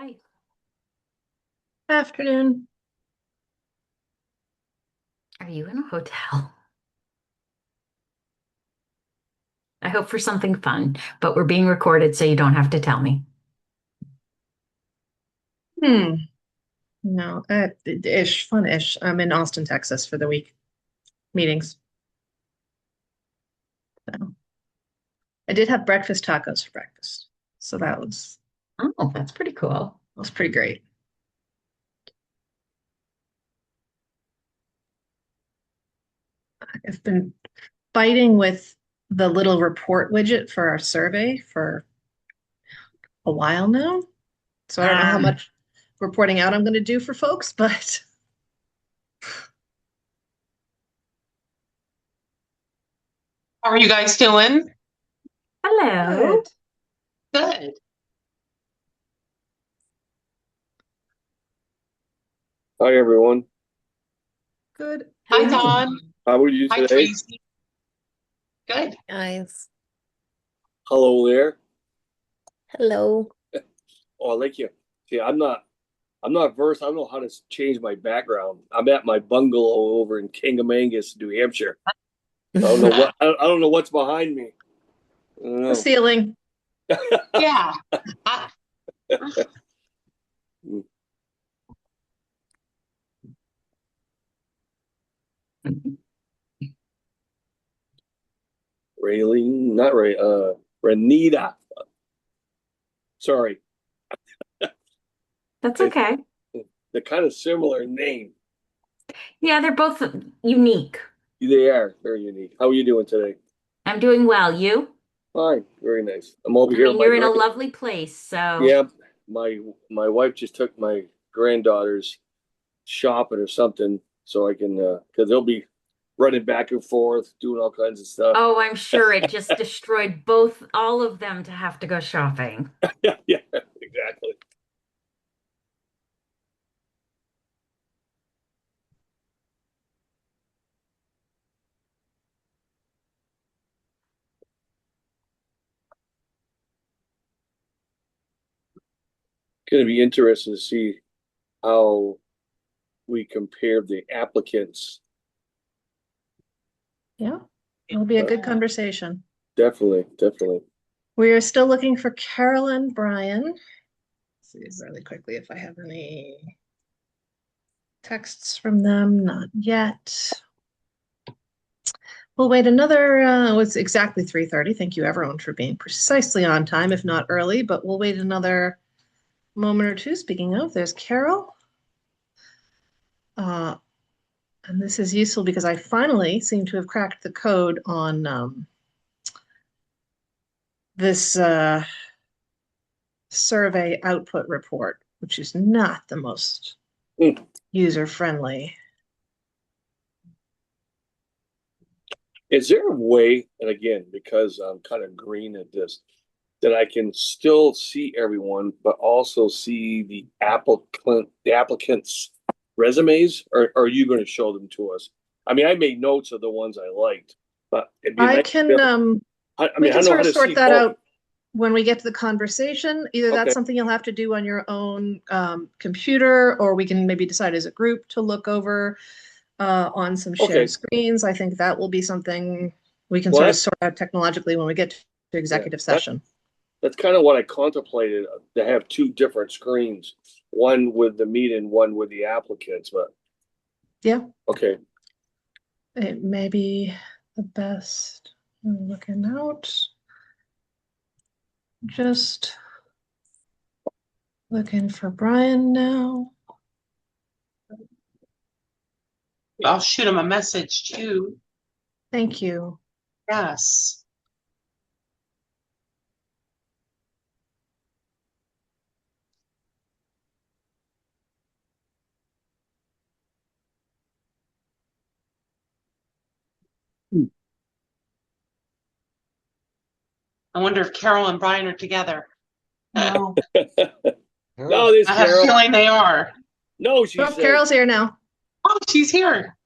Hi. Afternoon. Are you in a hotel? I hope for something fun, but we're being recorded, so you don't have to tell me. Hmm. No, ish, fun-ish. I'm in Austin, Texas for the week meetings. So I did have breakfast tacos for breakfast. So Oh, that's pretty cool. that was pretty great. I've been fighting with the little report widget for our survey for a while now. So I don't know how Um, much reporting out I'm going to do for folks, but How are you guys doing? Hello. good. Good. Hi, everyone. Good. Hi, Hello. Don. How are you Hi, today? Tracy. Good. Guys, Hello there. hello. Oh, I like you. See, I'm not versed. I don't know how to change my background. I'm at my bungalow over in Kingamangus, New Hampshire. I don't know what I don't know what's behind me. I don't The know. ceiling. Yeah. I, Raylene, not Ray, Renita. Sorry. That's It's okay. the kind of similar name. Yeah, they're both unique. They are very unique. How are you doing today? I'm doing well. You? Fine, very nice. I'm over I here at mean, my you're in a grand. lovely place, so. Yeah, my wife just took my granddaughters shopping or something so I can because they'll be running back and forth doing all kinds of stuff. Oh, I'm sure it just destroyed all of them to have to go shopping. Yeah, yeah, exactly. Going to be interesting to see how we compare the applicants. Yeah, it'll be a good Uh, conversation. definitely, definitely. We are still looking for Carol and Brian. See really quickly if I have any texts from them. Not yet. We'll wait another, it was exactly 3:30. Thank you everyone for being precisely on time, if not early, but we'll wait another moment or two. Speaking of, there's Carol. Uh, and this is useful because I finally seem to have cracked the code on this survey output report, which is not the most Hmm. user friendly. Is there a way, and again, because I'm kind of green at this, that I can still see everyone, but also see the applicants' resumes, or are you going to show them to us? I mean, I made notes of the ones I liked, but it'd be I nice to be can, able. I we mean, I can don't know sort how of to sort see that both. out when we get to the conversation. Either that's Okay, something you'll have to do on your own computer, or we can maybe decide as a group to look over on some shared okay. screens. I think that will be something we can Well, sort of sort out technologically when we get to yeah, executive session. that's kind of what I contemplated to have two different screens, one with the meet and one with the applicants. But Yeah, okay, it may be the best. I'm looking out. Just looking for Brian now. I'll shoot him a message too. Thank you. Yes. I wonder if Carol and Brian are together. I No. no, this have a Carol. feeling they are. No, she Oh, says. Carol's here now. Oh, she's here.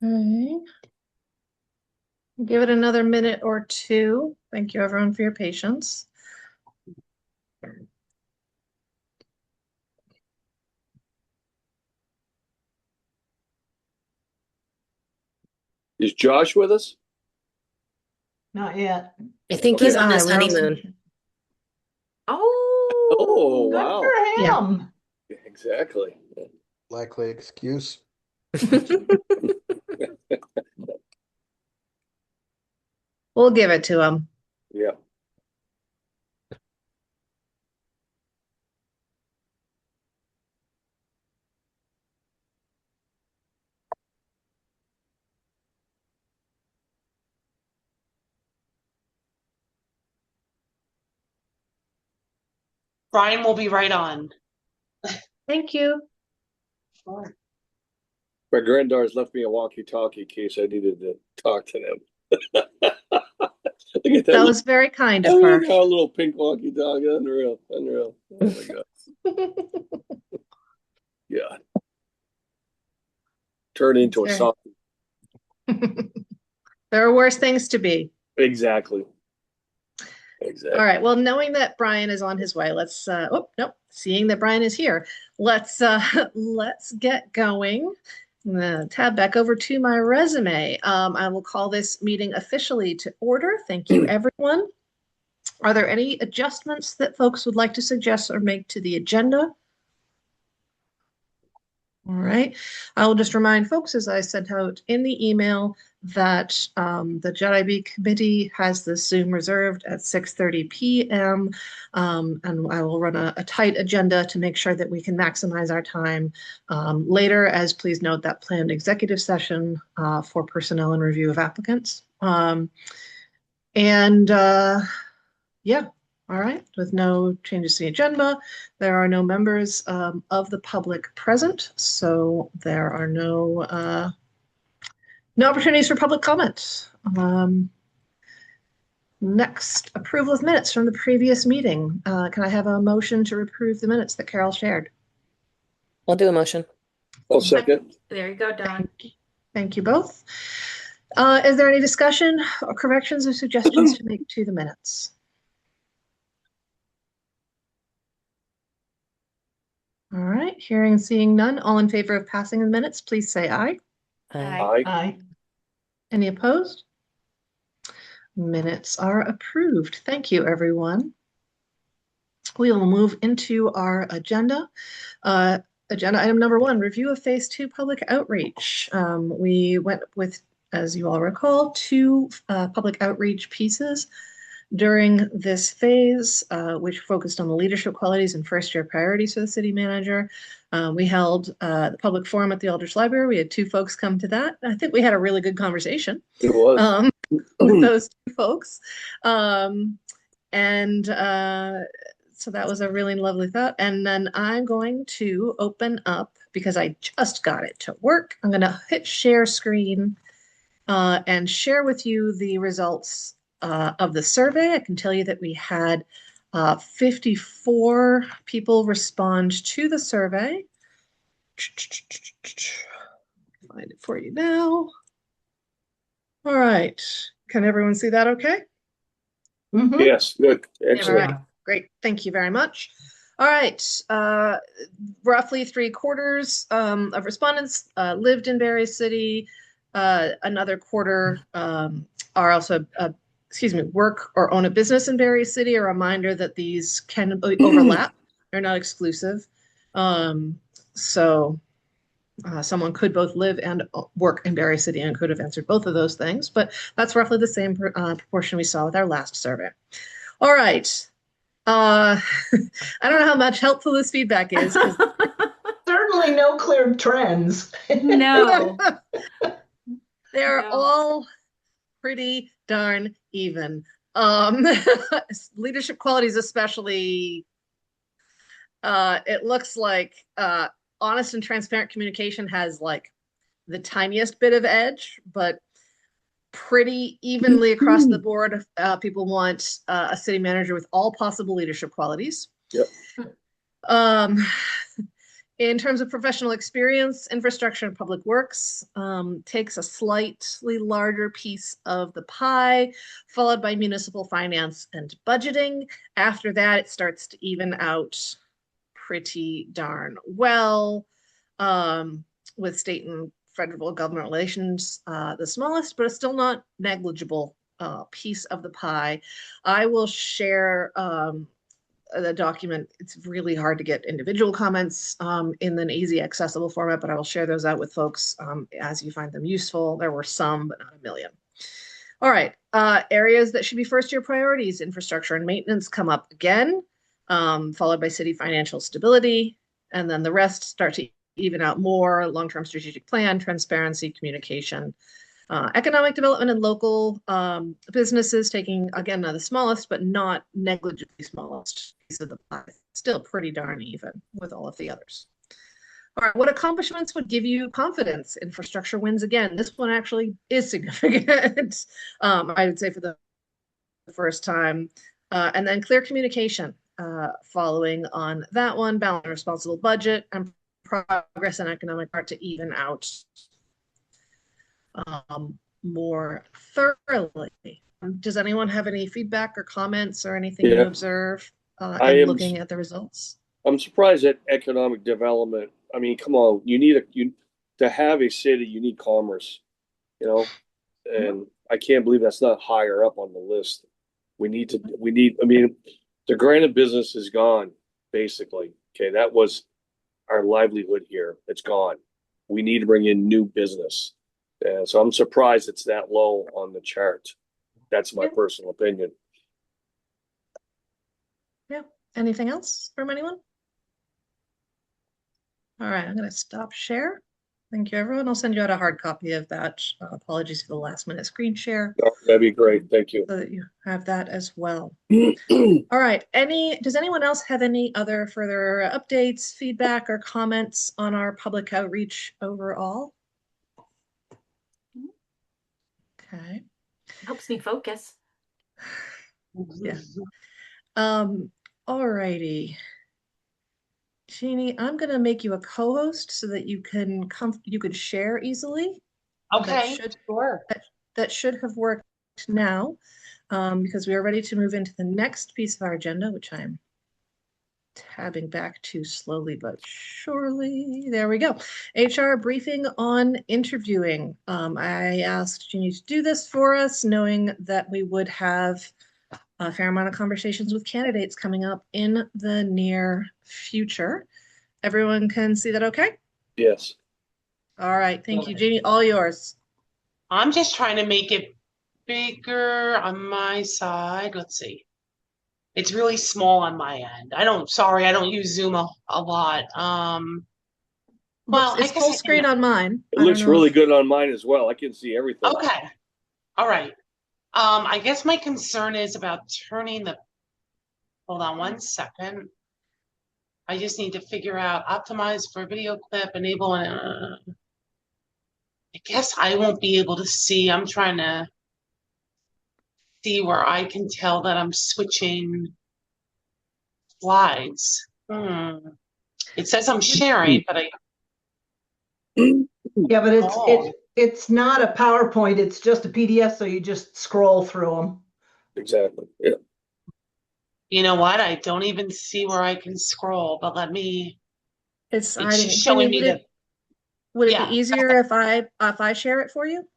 Okay. Give it another minute or two. Thank you, everyone, for your patience. Is Josh with us? Not yet. I think Okay. he's on Hi, his we're all- honeymoon. Oh, Oh, Good wow. for Yeah. him. Exactly. Likely excuse. We'll give it to him. Yeah. Brian will be right on. Thank you. Sure. My granddaughter's left me a walkie-talkie in case I needed to talk to them. Look at that. That was very kind of Oh her. my God, a little pink walkie-talkie. Unreal. Unreal. Oh my God. Yeah. Turn into a Very- song. There are worse things to be. Exactly. All Exactly. right. Well, knowing that Brian is on his way, let's oh nope, seeing that Brian is here, let's let's get going. I'm gonna tab back over to my resume. I will call this meeting officially to order. Thank you, everyone. Are there any adjustments that folks would like to suggest or make to the agenda? All right. I will just remind folks, as I sent out in the email, that the JIB committee has the Zoom reserved at 6:30 p.m. And I will run a tight agenda to make sure that we can maximize our time later, as please note that planned executive session for personnel and review of applicants. Yeah, all right. With no changes to the agenda, there are no members of the public present, so there are no opportunities for public comment. Next, approval of minutes from the previous meeting. Can I have a motion to approve the minutes that Carol shared? I'll do a motion. I'll second. there you go, Don. Thank you both. Is there any discussion or corrections or suggestions to make to the minutes? All right, hearing and seeing none, all in favor of passing the minutes, please say aye. Aye. Aye. Any opposed? Minutes are approved. Thank you, everyone. We will move into our agenda. Agenda item number 1, review of phase 2 public outreach. We went with, as you all recall, 2 public outreach pieces during this phase, which focused on the leadership qualities and first-year priorities for the city manager. We held the public forum at the Aldrich Library. We had 2 folks come to that. I think we had a really good conversation It was. with those 2 folks. So that was a really lovely thought. And then I'm going to open up, because I just got it to work. I'm going to hit share screen and share with you the results of the survey. I can tell you that we had 54 people respond to the survey. Find it for you now. All right. Can everyone see that okay? Mhm. Yes, good. All Excellent. right. Great. Thank you very much. All right. Roughly 3/4 of respondents lived in Barre City. Another quarter are also, work or own a business in Barre City. A reminder that these can overlap. They're not exclusive. Someone could both live and work in Barre City and could have answered both of those things, but that's roughly the same proportion we saw with our last survey. All right. I don't know how much helpful this feedback is. Certainly no clear trends. No. They're No. all pretty darn even. Leadership qualities especially, it looks like honest and transparent communication has like the tiniest bit of edge, but pretty evenly across the board, people want a city manager with all possible leadership qualities. Yep. In terms of professional experience, infrastructure and public works takes a slightly larger piece of the pie, followed by municipal finance and budgeting. After that, it starts to even out pretty darn well, with state and federal government relations the smallest, but it's still not negligible piece of the pie. I will share the document. It's really hard to get individual comments in an easy accessible format, but I will share those out with folks as you find them useful. There were some, but not a million. All right, areas that should be first year priorities: infrastructure and maintenance come up again, followed by city financial stability, and then the rest start to even out more: long-term strategic plan, transparency, communication, economic development, and local businesses taking, again, the smallest, but not negligibly smallest piece of the pie. Still pretty darn even with all of the others. All right, what accomplishments would give you confidence? Infrastructure wins again. This one actually is significant, I would say, for the first time. And then clear communication following on that one, balanced and responsible budget, and progress and economic part to even out more thoroughly. Does anyone have any feedback or comments or anything you observe in looking at the results? I'm surprised at economic development. I mean, come on, to have a city, you need commerce, and I can't believe that's not higher up on the list. I mean, the granite business is gone, basically. Okay, that was our livelihood here. It's gone. We need to bring in new business. So I'm surprised it's that low on the chart. That's my personal opinion. Yeah. Anything else from anyone? All right, I'm going to stop share. Thank you, everyone. I'll send you out a hard copy of that. Apologies for the last minute screen share. Oh, that'd be great. Thank you. So that you have that as well. All right. Does anyone else have any other further updates, feedback, or comments on our public outreach overall? Okay. Helps me focus. Yeah. All righty. Jeannie, I'm going to make you a co-host so that you can share easily. Okay, sure. That should have worked now, because we are ready to move into the next piece of our agenda, which I'm tabbing back to slowly but surely. There we go. HR briefing on interviewing. I asked Jeannie to do this for us, knowing that we would have a fair amount of conversations with candidates coming up in the near future. Everyone can see that okay? Yes. All right. Thank you, Jeannie. All yours. I'm just trying to make it bigger on my side. Let's see. It's really small on my end. I don't use Zoom a lot. Well, it's full screen on mine. It looks really good on mine as well. I can see everything. Okay. All right. I guess my concern is about turning hold on one second. I just need to figure out optimize for video clip, enable, I guess I won't be able to see. I'm trying to see where I can tell that I'm switching slides. It says I'm sharing, but Yeah, but it's not a PowerPoint. It's just a PDF, so you just scroll through them. Exactly. Yeah. You know what? I don't even see where I can scroll, but let me. It's just showing me that. Would it be easier if I share it for you?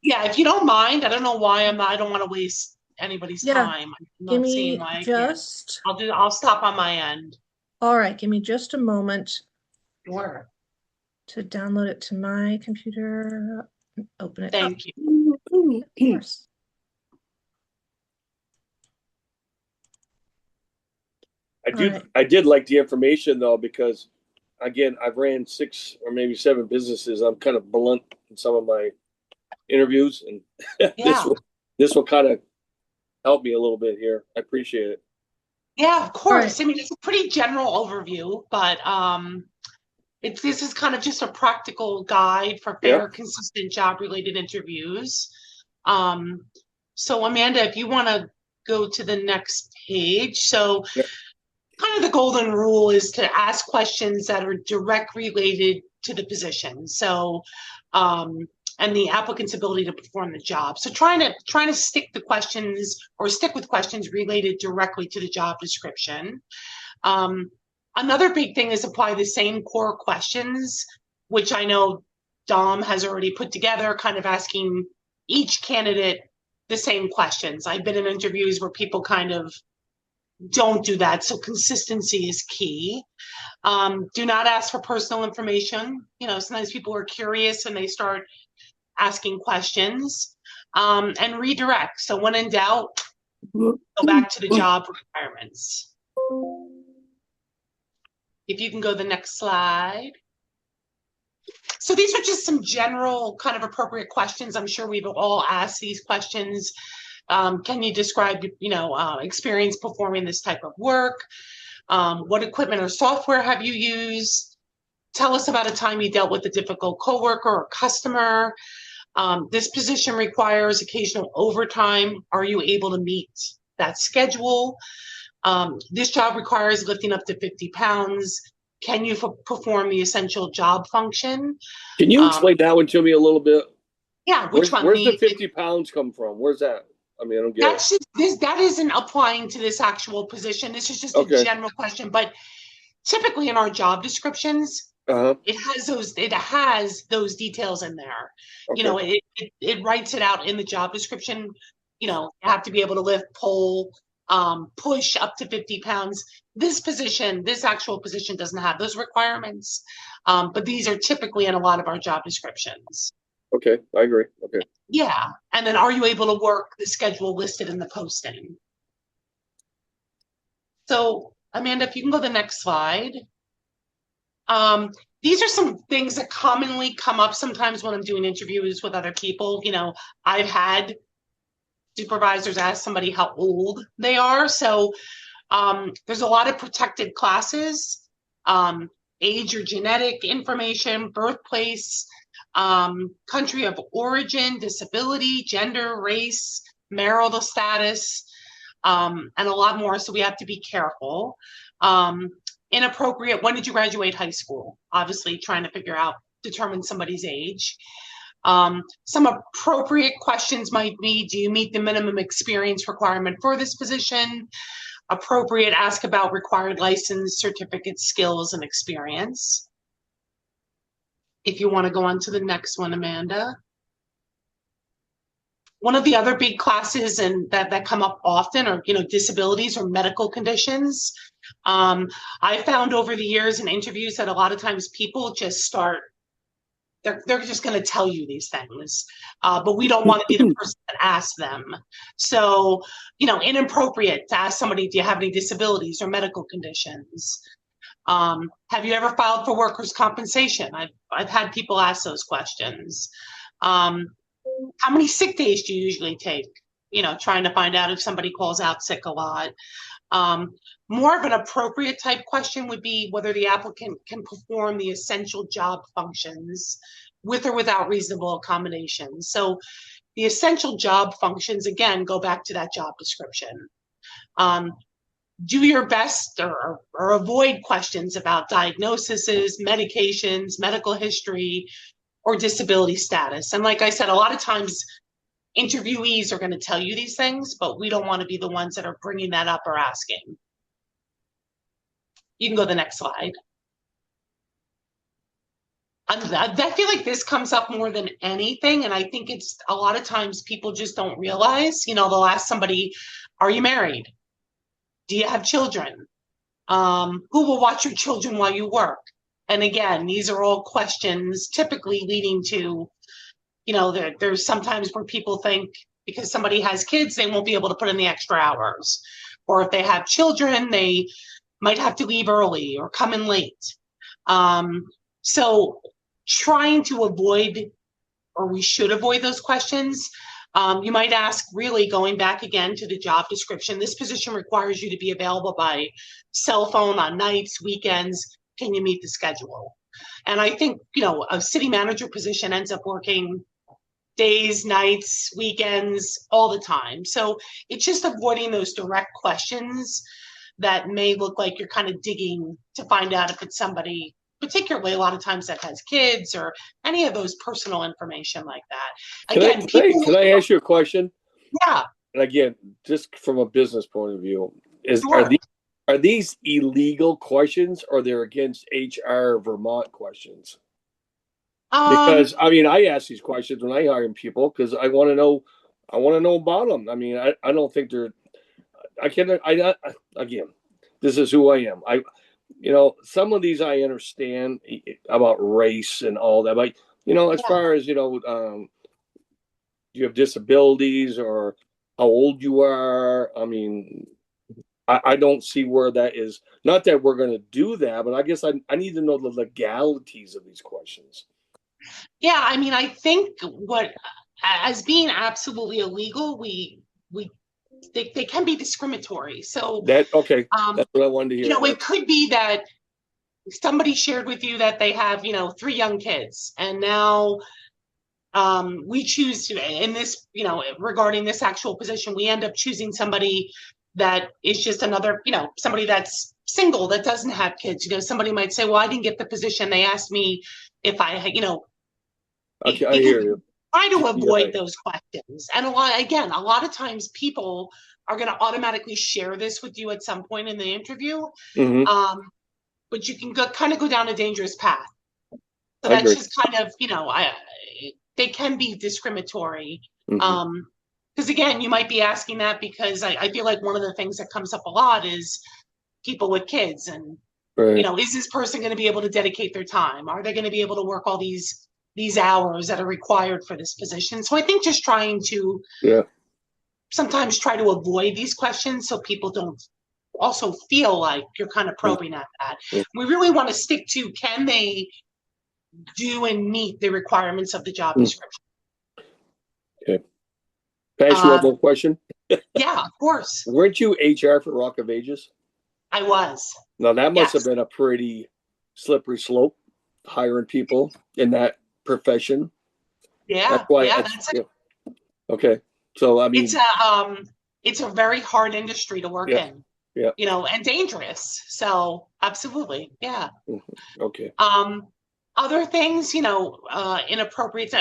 Yeah, if you don't mind. I don't know why I don't want to waste anybody's time. Give me just. I'll stop on my end. All right, give me just a moment. Sure. To download it to my computer. Open it. Thank you. Of course. I did like the information though, because again, I've ran 6 or maybe 7 businesses. I'm kind of blunt in some of my interviews, and this will kind of help me a little bit here. I appreciate it. Yeah, of course. Right. I mean, it's a pretty general overview, but this is kind of just a practical guide for fair, consistent job-related interviews. So Amanda, if you want to go to the next page. So kind of the golden rule is to ask questions that are direct related to the position. So, and the applicant's ability to perform the job. So trying to stick with questions related directly to the job description. Another big thing is apply the same core questions, which I know Dom has already put together, kind of asking each candidate the same questions. I've been in interviews where people kind of don't do that. So consistency is key. Do not ask for personal information. You know, sometimes people are curious and they start asking questions, and redirect. So when in doubt, go back to the job requirements. If you can go to the next slide. So these are just some general kind of appropriate questions. I'm sure we've all asked these questions. Can you describe, experience performing this type of work? What equipment or software have you used? Tell us about a time you dealt with a difficult coworker or customer. This position requires occasional overtime. Are you able to meet that schedule? This job requires lifting up to 50 pounds. Can you perform the essential job function? Can you explain that one to me a little bit? Yeah, which one? Where's the 50 pounds come from? Where's that? I mean, I don't get it. That isn't applying to this actual position. This is just a general question. But typically in our job descriptions, it has those details in there. Okay. You know, it writes it out in the job description. You know, you have to be able to lift, pull, push up to 50 pounds. This actual position doesn't have those requirements, but these are typically in a lot of our job descriptions. Okay, I agree. Okay. Yeah, and then are you able to work the schedule listed in the posting? So, Amanda, if you can go to the next slide. These are some things that commonly come up sometimes when I'm doing interviews with other people. You know, I've had supervisors ask somebody how old they are. So there's a lot of protected classes, age or genetic information, birthplace, country of origin, disability, gender, race, marital status, and a lot more. So we have to be careful. Inappropriate. When did you graduate high school? Obviously trying to determine somebody's age. Some appropriate questions might be, do you meet the minimum experience requirement for this position? Appropriate, ask about required license, certificate, skills, and experience. If you want to go on to the next one, Amanda. One of the other big classes and that come up often are, disabilities or medical conditions. I found over the years in interviews that a lot of times people just start, they're just going to tell you these things, but we don't want to be the person that asks them. So, inappropriate to ask somebody, do you have any disabilities or medical conditions? Have you ever filed for workers' compensation? I've had people ask those questions. How many sick days do you usually take? Trying to find out if somebody calls out sick a lot. More of an appropriate type question would be whether the applicant can perform the essential job functions with or without reasonable accommodations. So the essential job functions, again, go back to that job description. Do your best or avoid questions about diagnoses, medications, medical history, or disability status. And like I said, a lot of times interviewees are going to tell you these things, but we don't want to be the ones that are bringing that up or asking. You can go to the next slide. I feel like this comes up more than anything, and I think it's a lot of times people just don't realize, they'll ask somebody, are you married? Do you have children? Who will watch your children while you work? And again, these are all questions typically leading to, there's sometimes where people think because somebody has kids, they won't be able to put in the extra hours. Or if they have children, they might have to leave early or come in late. So trying to avoid, or we should avoid those questions. You might ask, really going back again to the job description, this position requires you to be available by cell phone on nights, weekends. Can you meet the schedule? And I think, a city manager position ends up working days, nights, weekends, all the time. So it's just avoiding those direct questions that may look like you're kind of digging to find out if it's somebody, particularly a lot of times that has kids or any of those personal information like that. Again, Can I ask you a question? yeah, And again, just from a business point of view, sure. are these illegal questions or they're against HR Vermont questions? Because I mean, I ask these questions when I hire people because I want to know about them. I mean, I don't think they're. Again, this is who I am. Some of these I understand about race and all that, but as Yeah. far as you have disabilities or how old you are. I mean, I don't see where that is. Not that we're going to do that, but I guess I need to know the legalities of these questions. Yeah, I mean, I think what as being absolutely illegal, they can be discriminatory. So That's what I wanted to hear. it could be that somebody shared with you that they have, 3 young kids, and now we choose to, in this, regarding this actual position, we end up choosing somebody that is just another, somebody that's single that doesn't have kids. Somebody might say, well, I didn't get the position. They asked me if I had, Okay, I hear you. try to avoid those questions. And a lot of times people are going to automatically share this with you at some point in the interview. Mm-hmm. But you can kind of go down a dangerous path. So I that's agree. just kind of, they can be discriminatory. Mm-hmm. Because again, you might be asking that because I feel like one of the things that comes up a lot is people with kids and, Right. is this person going to be able to dedicate their time? Are they going to be able to work all these hours that are required for this position? So I think just trying to sometimes try to avoid these questions so people don't also feel like you're kind of probing at that. We really want to stick to, can they do and meet the requirements of the job description? Okay. Can I ask you one more question? Yeah, of course. Weren't you HR for Rock of Ages? I was. Now that must have been a pretty slippery slope, hiring people in that profession. Yeah, that's why. that's it. Okay, so I mean, it's a very hard industry to work in. Yeah. And dangerous. So absolutely, yeah. Okay. Other things, inappropriate,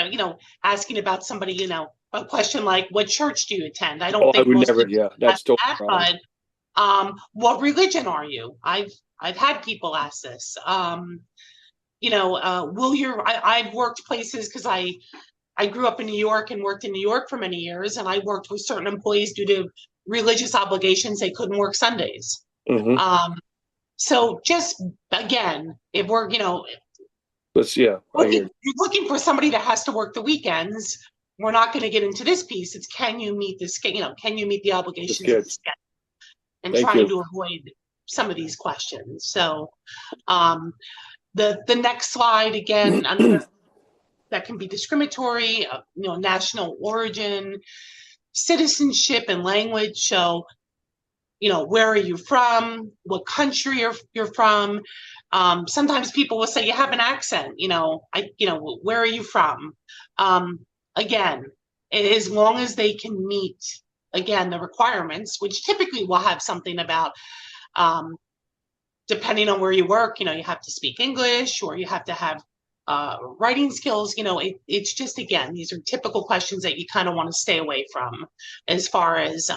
asking about somebody, a question like, what church do you attend? I don't think I would most never. people Yeah, that's totally that, wrong. but what religion are you? I've had people ask this. I've worked places because I grew up in New York and worked in New York for many years, and I worked with certain employees due to religious obligations. They couldn't work Sundays. Mm-hmm. So just again, if we're you're looking for somebody that has to work the weekends, we're not going to get into this piece. It's, can you meet this? Can you meet the obligations of the schedule? And trying to avoid some of these questions. So, the next slide again, another that can be discriminatory. National origin, citizenship, and language. So, where are you from? What country you're from? Sometimes people will say you have an accent. Where are you from? Again, as long as they can meet, again, the requirements, which typically will have something about, depending on where you work, you have to speak English or you have to have writing skills. It's just, again, these are typical questions that you kind of want to stay away from as far as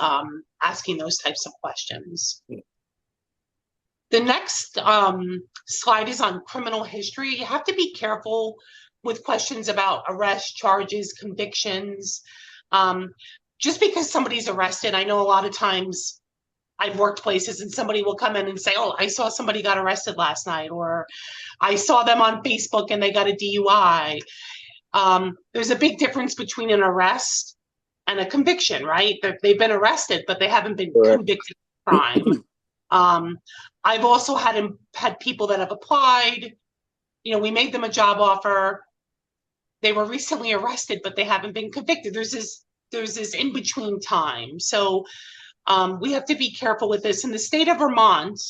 asking those types of questions. The next slide is on criminal history. You have to be careful with questions about arrest, charges, convictions. Just because somebody's arrested, I know a lot of times I've worked places and somebody will come in and say, oh, I saw somebody got arrested last night, or I saw them on Facebook and they got a DUI. There's a big difference between an arrest and a conviction, right? They've been arrested, but they haven't been convicted of crime. I've also had people that have applied, we made them a job offer. They were recently arrested, but they haven't been convicted. There's this in-between time. So we have to be careful with this. In the state of Vermont,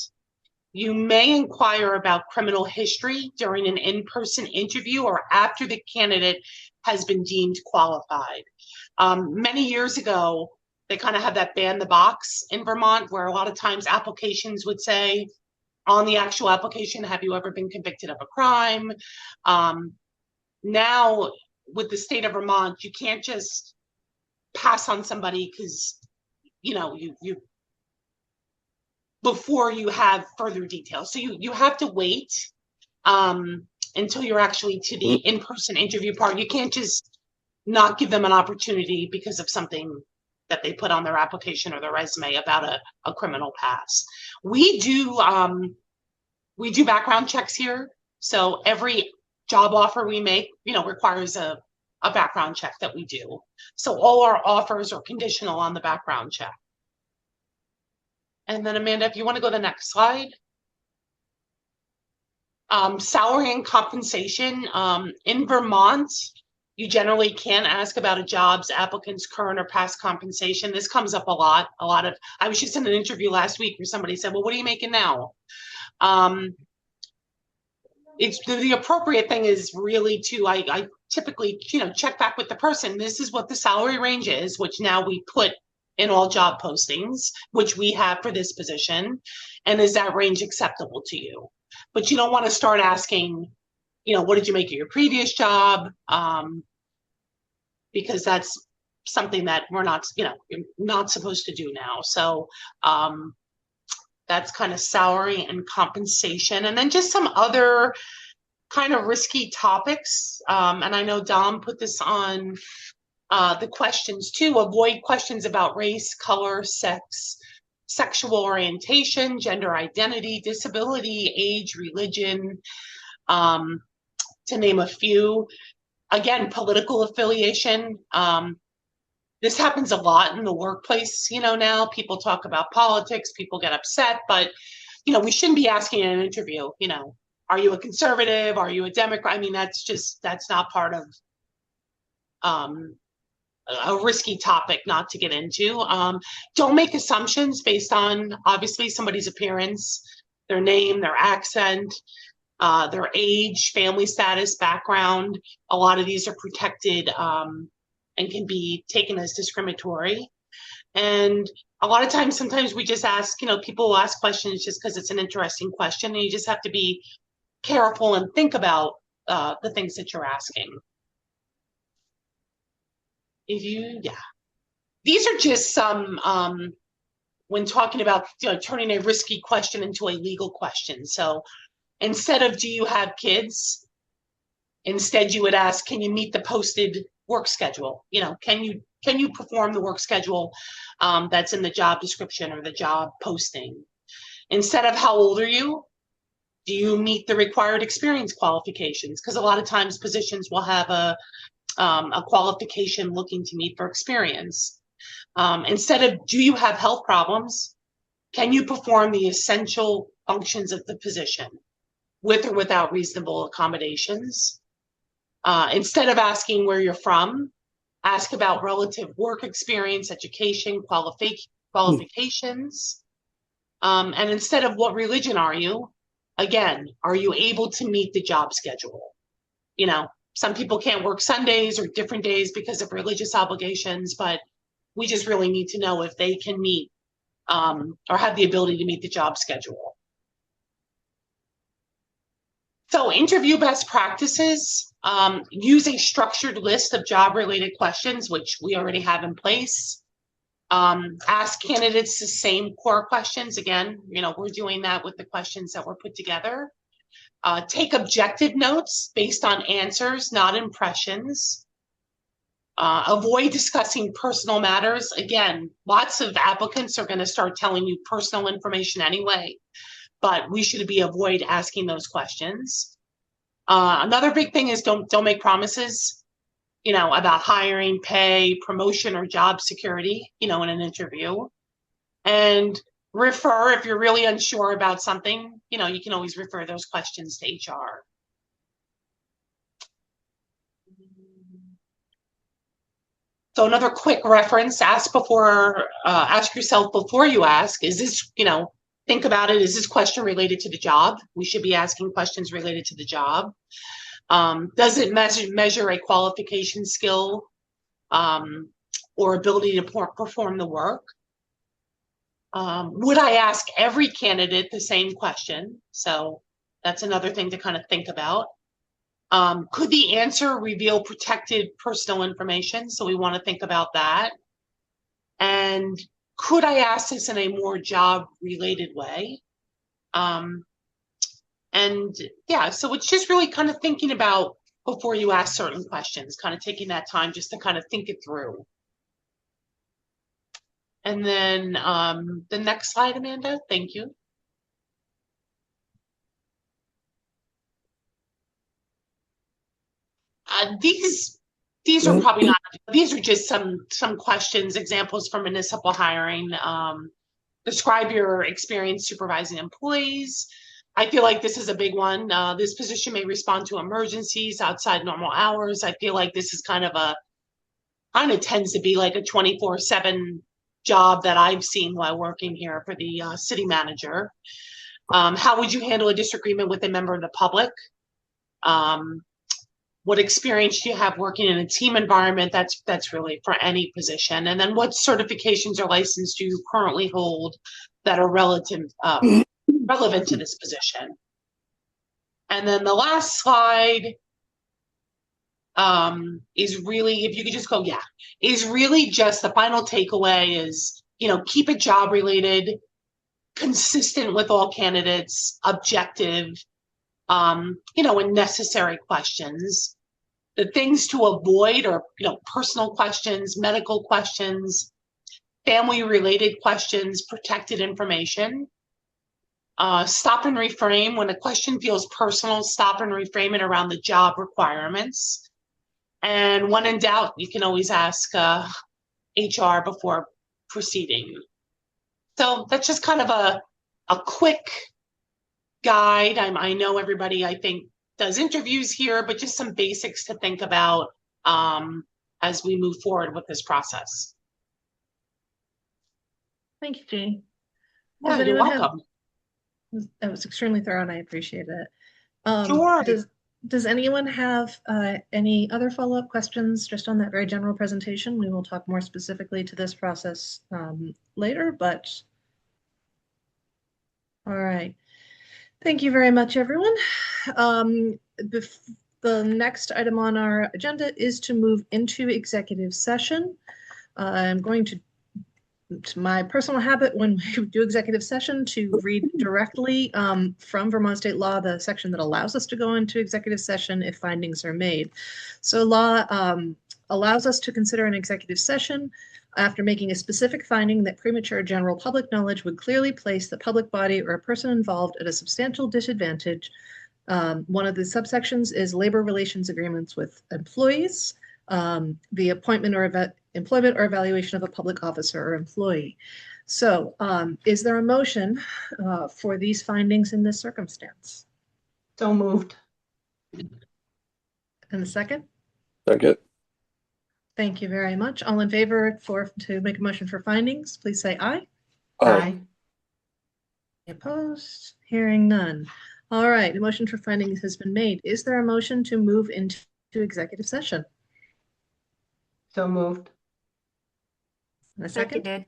you may inquire about criminal history during an in-person interview or after the candidate has been deemed qualified. Many years ago, They kind of have that ban the box in Vermont, where a lot of times applications would say on the actual application, have you ever been convicted of a crime? Now, with the state of Vermont, you can't just pass on somebody because, you before you have further details. So you have to wait until you're actually to the in-person interview part. You can't just not give them an opportunity because of something that they put on their application or their resume about a criminal past. We do background checks here. So every job offer we make, requires a background check that we do. So all our offers are conditional on the background check. And then Amanda, if you want to go to the next slide. Salary and compensation. In Vermont, you generally can ask about a job's applicant's current or past compensation. This comes up a lot. I was just in an interview last week where somebody said, well, what are you making now? It's the appropriate thing is really to, I typically, check back with the person. This is what the salary range is, which now we put in all job postings, which we have for this position. And is that range acceptable to you? But you don't want to start asking, what did you make of your previous job? Because that's something that we're not, you're not supposed to do now. So that's kind of salary and compensation. And then just some other kind of risky topics. And I know Dom put this on the questions too. Avoid questions about race, color, sex, sexual orientation, gender identity, disability, age, religion, to name a few. Again, political affiliation. This happens a lot in the workplace, now. People talk about politics, people get upset, but, we shouldn't be asking in an interview, are you a conservative? Are you a Democrat? I mean, that's not part of a risky topic not to get into. Don't make assumptions based on, obviously, somebody's appearance, their name, their accent, their age, family status, background. A lot of these are protected and can be taken as discriminatory. And a lot of times, sometimes we just ask, people will ask questions just because it's an interesting question, and you just have to be careful and think about the things that you're asking. These are just some, when talking about turning a risky question into a legal question. So instead of, do you have kids? Instead, you would ask, can you meet the posted work schedule? Can you perform the work schedule that's in the job description or the job posting? Instead of how old are you? Do you meet the required experience qualifications? Because a lot of times positions will have a qualification looking to meet for experience. Instead of, do you have health problems? Can you perform the essential functions of the position with or without reasonable accommodations? Instead of asking where you're from, ask about relative work experience, education, qualifications. And instead of what religion are you, again, are you able to meet the job schedule? Some people can't work Sundays or different days because of religious obligations, but we just really need to know if they can meet or have the ability to meet the job schedule. So interview best practices, use a structured list of job-related questions, which we already have in place. Ask candidates the same core questions. Again, we're doing that with the questions that were put together. Take objective notes based on answers, not impressions. Avoid discussing personal matters. Again, lots of applicants are going to start telling you personal information anyway, but we should avoid asking those questions. Another big thing is don't make promises, about hiring, pay, promotion, or job security, in an interview. And refer, if you're really unsure about something, you can always refer those questions to HR. So another quick reference, ask yourself before you ask, is this, think about it, is this question related to the job? We should be asking questions related to the job. Does it measure a qualification skill or ability to perform the work. Would I ask every candidate the same question? So that's another thing to kind of think about. Could the answer reveal protected personal information? So we want to think about that. And could I ask this in a more job-related way? And yeah, so it's just really kind of thinking about before you ask certain questions, kind of taking that time just to kind of think it through. And then the next slide, Amanda, thank you. These are probably not, these are just some questions, examples for municipal hiring. Describe your experience supervising employees. I feel like this is a big one. This position may respond to emergencies outside normal hours. I feel like this is kind of tends to be like a 24/7 job that I've seen while working here for the city manager. How would you handle a disagreement with a member of the public? What experience do you have working in a team environment? That's really for any position. And then what certifications or licenses do you currently hold that are relevant to this position? And then the last slide is really, if you could just go, yeah, is really just the final takeaway is, keep it job related, consistent with all candidates, objective, and necessary questions. The things to avoid are, personal questions, medical questions, family related questions, protected information. Stop and reframe. When a question feels personal, stop and reframe it around the job requirements. And when in doubt, you can always ask HR before proceeding. So that's just kind of a quick guide. I know everybody, I think, does interviews here, but just some basics to think about as we move forward with this process. Thank you, Jeannie. Yeah, you're welcome. That was extremely thorough and I appreciate it. Sure. Does anyone have any other follow-up questions just on that very general presentation? We will talk more specifically to this process later, but all right. Thank you very much, everyone. The next item on our agenda is to move into executive session. I'm going to my personal habit when we do executive session to read directly from Vermont state law, the section that allows us to go into executive session if findings are made. So law allows us to consider an executive session after making a specific finding that premature general public knowledge would clearly place the public body or a person involved at a substantial disadvantage. One of the subsections is labor relations agreements with employees, the appointment or employment or evaluation of a public officer or employee. So is there a motion for these findings in this circumstance? So moved. And a second? Second. Thank you very much. All in favor to make a motion for findings, please say aye. Aye. Opposed? Hearing none. All right, the motion for findings has been made. Is there a motion to move into executive session? So moved. And a second? Seconded.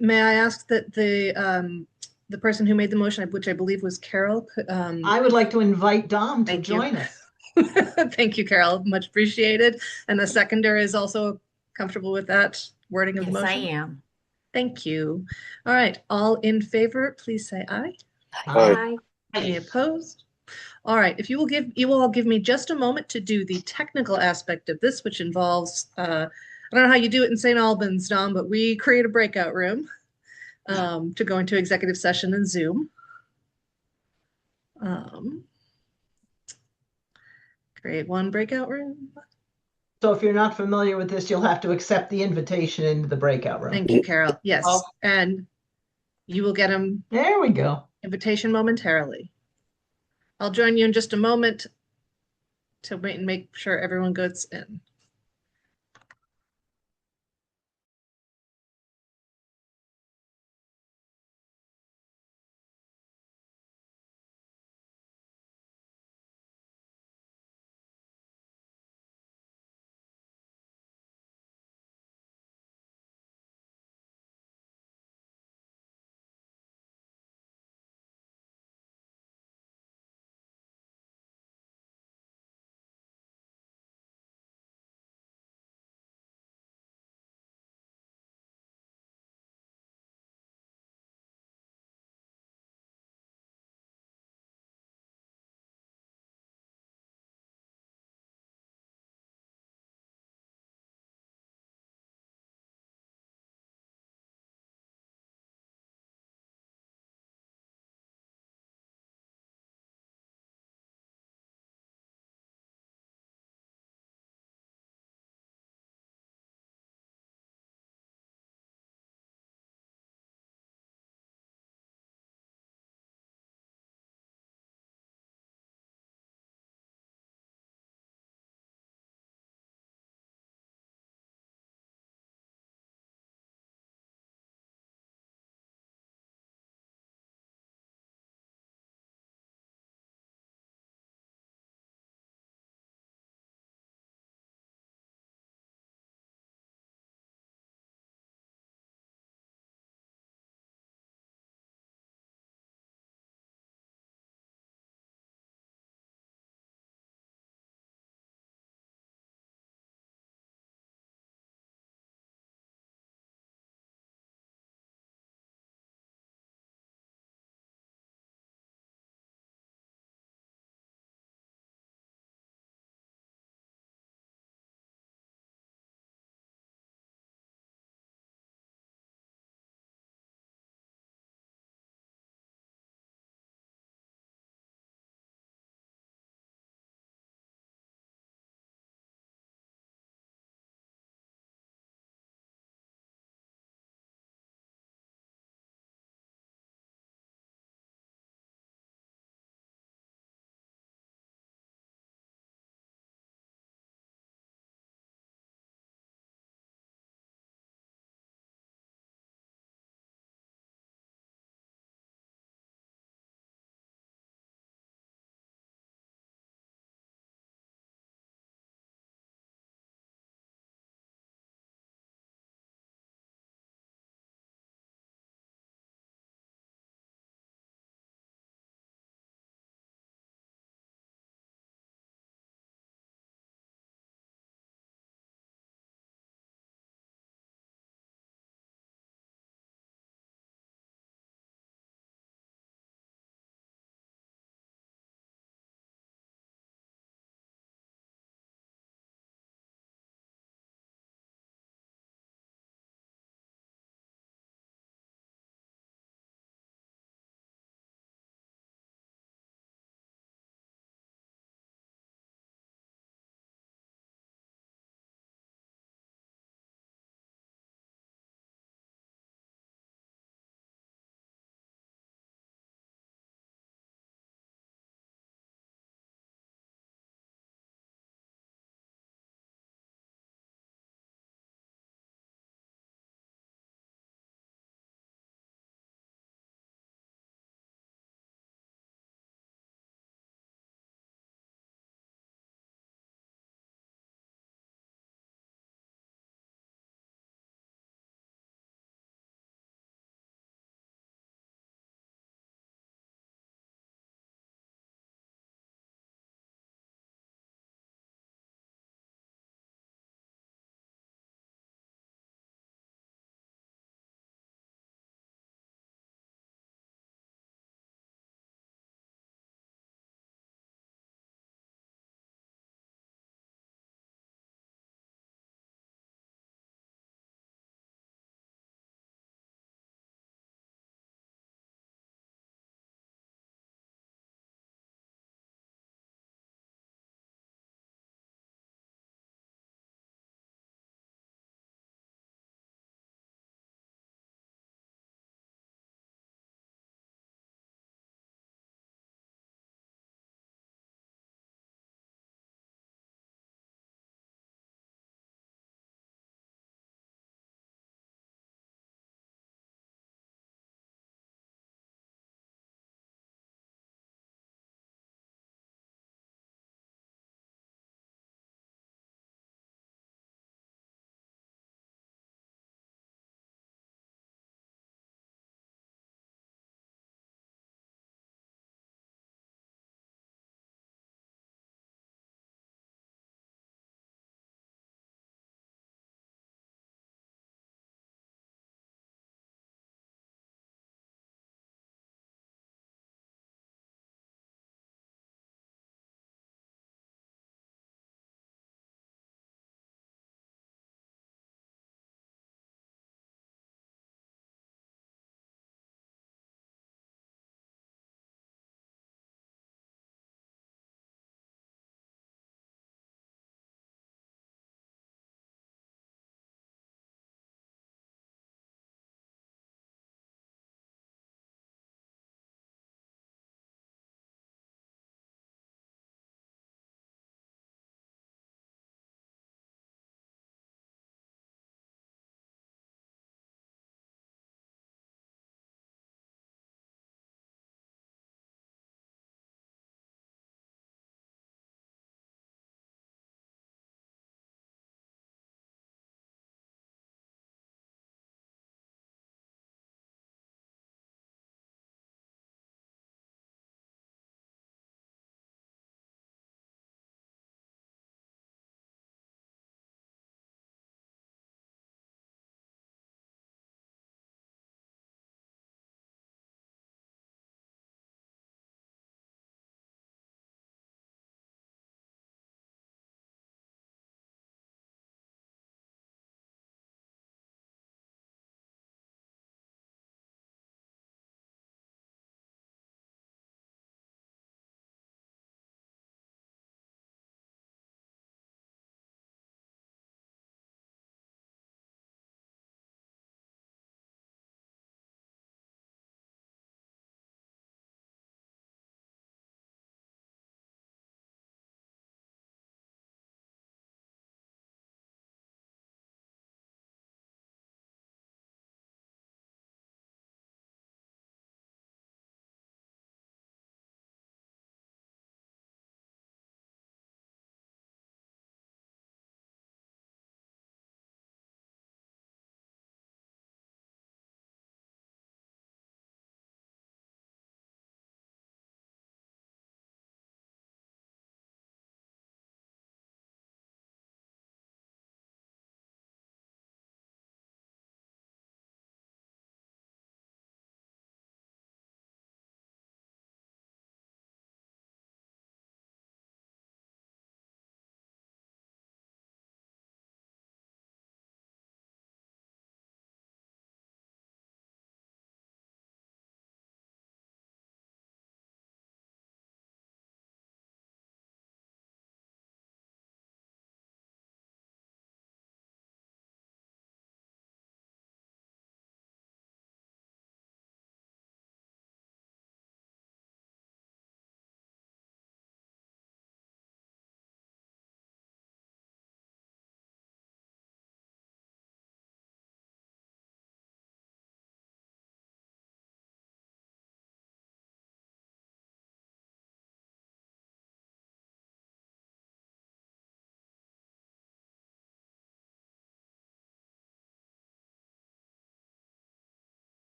May I ask that the person who made the motion, which I believe was Carol, I would like to invite Dom to Thank you. join us. Thank you, Carol. Much appreciated. And the seconder is also comfortable with that wording of the Yes, motion? I am. Thank you. All right, all in favor, please say aye. Aye. Any opposed? All right, if you will all give me just a moment to do the technical aspect of this, which involves, I don't know how you do it in St. Albans, Dom, but we create a breakout room to go into executive session in Zoom. Create one breakout room. So if you're not familiar with this, you'll have to accept the invitation into the breakout room. Thank you, Carol. Yes, Oh. and you will get an There we go. invitation momentarily. I'll join you in just a moment to wait and make sure everyone goes in.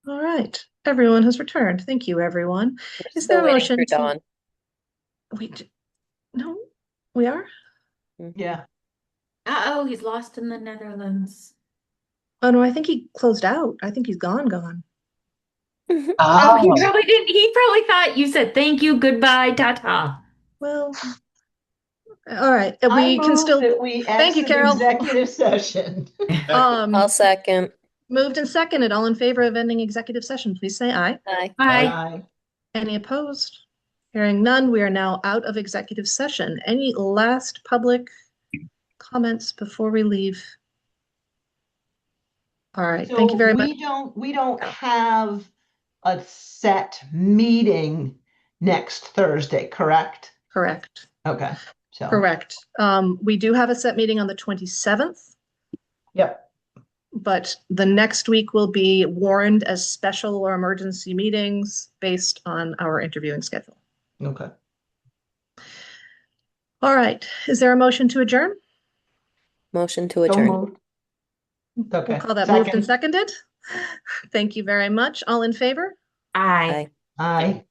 All right. Everyone has returned. Thank you, everyone. We're Is still there a waiting motion for to? Dawn. Wait, no, we are? Yeah. Uh-oh, he's lost in the Netherlands. Oh, no, I think he closed out. I think he's gone. Oh, he Oh, probably didn't. He probably thought you said thank you, goodbye, ta-ta. Well, all right. I We can move still, that we thank you, exit Carol. executive session. I'll second. Moved and seconded. All in favor of ending executive session, please say aye. Aye. Bye. Aye. Any opposed? Hearing none, we are now out of executive session. Any last public comments before we leave? All right, thank you So very much. we don't have a set meeting next Thursday, correct? Correct, Okay, so. correct. We do have a set meeting on the 27th, Yep. but the next week will be warned as special or emergency meetings based on our interviewing schedule. Okay. All right, is there a motion to adjourn? Motion to So adjourn. moved. Okay. We'll call that moved and Second. seconded. Thank you very much. All in favor? Aye. Aye.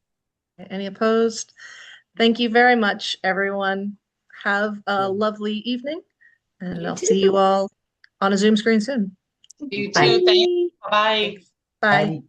Any opposed? Thank you very much, everyone. Have a lovely evening, and You I'll too. see you all on a Zoom screen soon. you Bye. too. Thank you. Bye. Bye. Aye.